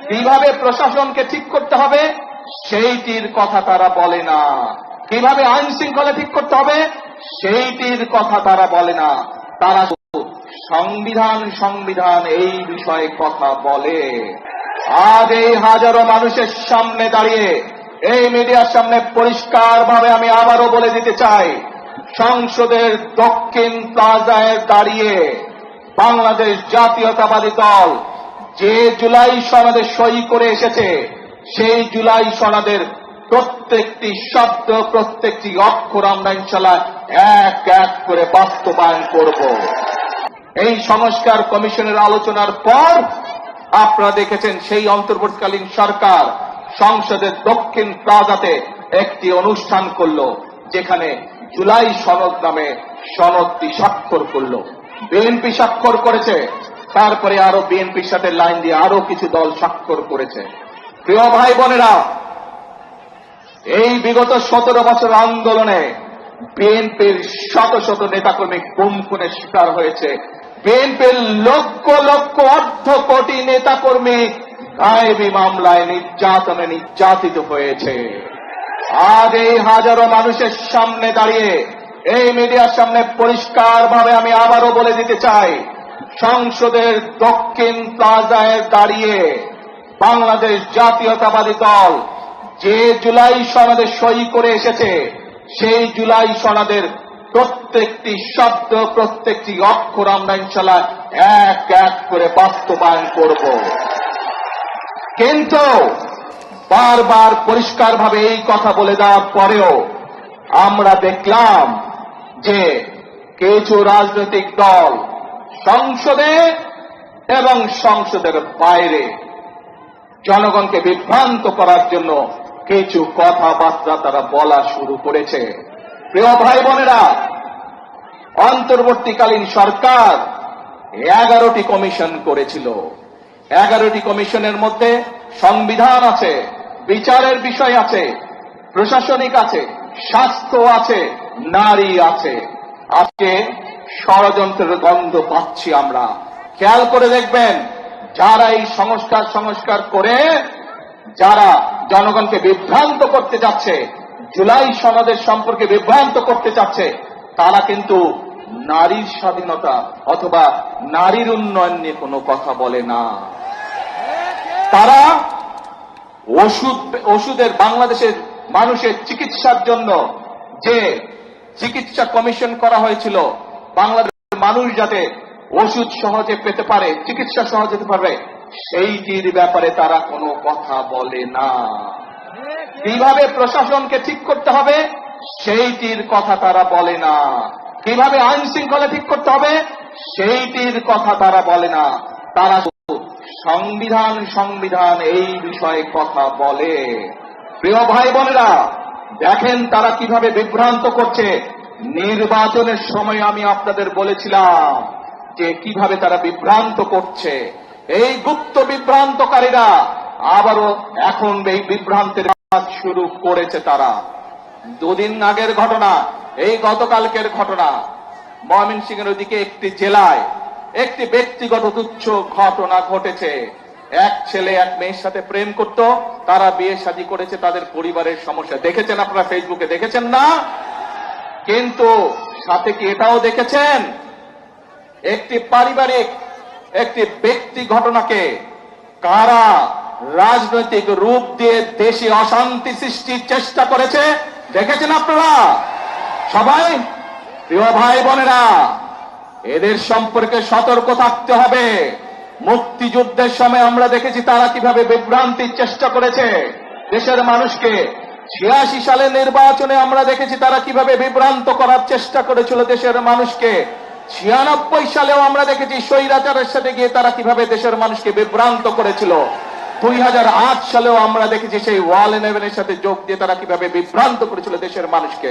কিভাবে প্রশাসনকে ঠিক করতে হবে সেইটির কথা তারা বলে না, কিভাবে আইন শৃঙ্খলা ঠিক করতে হবে সেইটির কথা তারা বলে না। তারা সংবিধান সংবিধান এই বিষয়ে কথা বলে। আজ এই হাজারো মানুষের সামনে দাঁড়িয়ে এই মিডিয়ার সামনে পরিষ্কারভাবে আমি আবারও বলে দিতে চাই, সংসদের দক্ষিণ প্লাজায় দাঁড়িয়ে বাংলাদেশ জাতীয়তাবাদী দল যে জুলাই সনদে সই করে এসেছে, সেই জুলাই সনদের প্রত্যেকটি শব্দ, প্রত্যেকটি অক্ষর আমরা ইনশাআল্লাহ এক এক করে বাস্তবায়ন করব। এই সংস্কার কমিশনের আলোচনার পর আপনারা দেখেছেন সেই অন্তর্বর্তীকালীন সরকার সংসদের দক্ষিণ প্লাজাতে একটি অনুষ্ঠান করল, যেখানে জুলাই সনদ নামে সনদটি স্বাক্ষর করল। বিএনপি স্বাক্ষর করেছে, তারপরে আরো বিএনপির সাথে লাইন দিয়ে আরো কিছু দল স্বাক্ষর করেছে। প্রিয় ভাই বোনেরা, এই বিগত 17 বছর আন্দোলনে বিএনপির শত শত নেতাকর্মী গুম খুনের শিকার হয়েছে। বিএনপির লক্ষ লক্ষ অর্ধ কোটি নেতাকর্মী গায়েবী মামলায় নির্যাতনে নির্যাতিত হয়েছে। আজ এই হাজারো মানুষের সামনে দাঁড়িয়ে এই মিডিয়ার সামনে পরিষ্কারভাবে আমি আবারও বলে দিতে চাই, সংসদের দক্ষিণ প্লাজায় দাঁড়িয়ে বাংলাদেশ জাতীয়তাবাদী দল যে জুলাই সনদে সই করে এসেছে, সেই জুলাই সনদের প্রত্যেকটি শব্দ, প্রত্যেকটি অক্ষর আমরা ইনশাআল্লাহ এক এক করে বাস্তবায়ন করব। কিন্তু বারবার পরিষ্কারভাবে এই কথা বলে দেওয়ার পরেও আমরা দেখলাম যে কিছু রাজনৈতিক দল সংসদে এবং সংসদের বাইরে জনগণকে বিভ্রান্ত করার জন্য কিছু কথাবার্তা তারা বলা শুরু করেছে। প্রিয় ভাই বোনেরা, অন্তর্বর্তীকালীন সরকার 11টি কমিশন করেছিল। 11টি কমিশনের মধ্যে সংবিধান আছে, বিচারের বিষয় আছে, প্রশাসনিক আছে, স্বাস্থ্য আছে, নারী আছে। আজকে ষড়যন্ত্রের গন্ধ পাচ্ছি আমরা। খেয়াল করে দেখবেন, যারা এই সংস্কার করে যারা জনগণকে বিভ্রান্ত করতে যাচ্ছে, জুলাই সনদের সম্পর্কে বিভ্রান্ত করতে চাচ্ছে, তারা কিন্তু নারীর স্বাধীনতা অথবা নারীর উন্নয়ন নিয়ে কোনো কথা বলে না। তারা ওষুধের বাংলাদেশের মানুষের চিকিৎসার জন্য যে চিকিৎসা কমিশন করা হয়েছিল, বাংলাদেশের মানুষ যাতে ওষুধ সহজে পেতে পারে, চিকিৎসা সহজে পেতে পারবে, সেইটির ব্যাপারে তারা কোনো কথা বলে না। কিভাবে প্রশাসনকে ঠিক করতে হবে সেইটির কথা তারা বলে না। কিভাবে আইন শৃঙ্খলা ঠিক করতে হবে সেইটির কথা তারা বলে না। তারা সংবিধান সংবিধান এই বিষয়ে কথা বলে। প্রিয় ভাই বোনেরা, দেখেন তারা কিভাবে বিভ্রান্ত করছে। নির্বাচনের সময় আমি আপনাদের বলেছিলাম যে কিভাবে তারা বিভ্রান্ত করছে। এই গুপ্ত বিভ্রান্তকারীরা আবারও এখন এই বিভ্রান্তের কাজ শুরু করেছে। তারা দুদিন আগের ঘটনা, এই গতকালকের ঘটনা, ময়মনসিংহের ওদিকে একটি জেলায় একটি ব্যক্তিগত তুচ্ছ ঘটনা ঘটেছে। এক ছেলে এক মেয়ের সাথে প্রেম করত, তারা বিয়ে শাদী করেছে, তাদের পরিবারের সমস্যা দেখেছেন আপনারা, ফেসবুকে দেখেছেন না? কিন্তু সাথে কি এটাও দেখেছেন, একটি পারিবারিক একটি ব্যক্তি ঘটনাকে কারা রাজনৈতিক রূপ দিয়ে দেশে অশান্তি সৃষ্টির চেষ্টা করেছে? দেখেছেন আপনারা সবাই? প্রিয় ভাই বোনেরা, এদের সম্পর্কে সতর্ক থাকতে হবে। মুক্তিযুদ্ধের সময় আমরা দেখেছি তারা কিভাবে বিভ্রান্তির চেষ্টা করেছে দেশের মানুষকে। 86 সালে নির্বাচনে আমরা দেখেছি তারা কিভাবে বিভ্রান্ত করার চেষ্টা করেছিল দেশের মানুষকে। 96 সালেও আমরা দেখেছি স্বৈরাচারের সাথে গিয়ে তারা কিভাবে দেশের মানুষকে বিভ্রান্ত করেছিল। 2008 সালেও আমরা দেখেছি সেই ওয়াল 11 এর সাথে যোগ দিয়ে তারা কিভাবে বিভ্রান্ত করেছিল দেশের মানুষকে।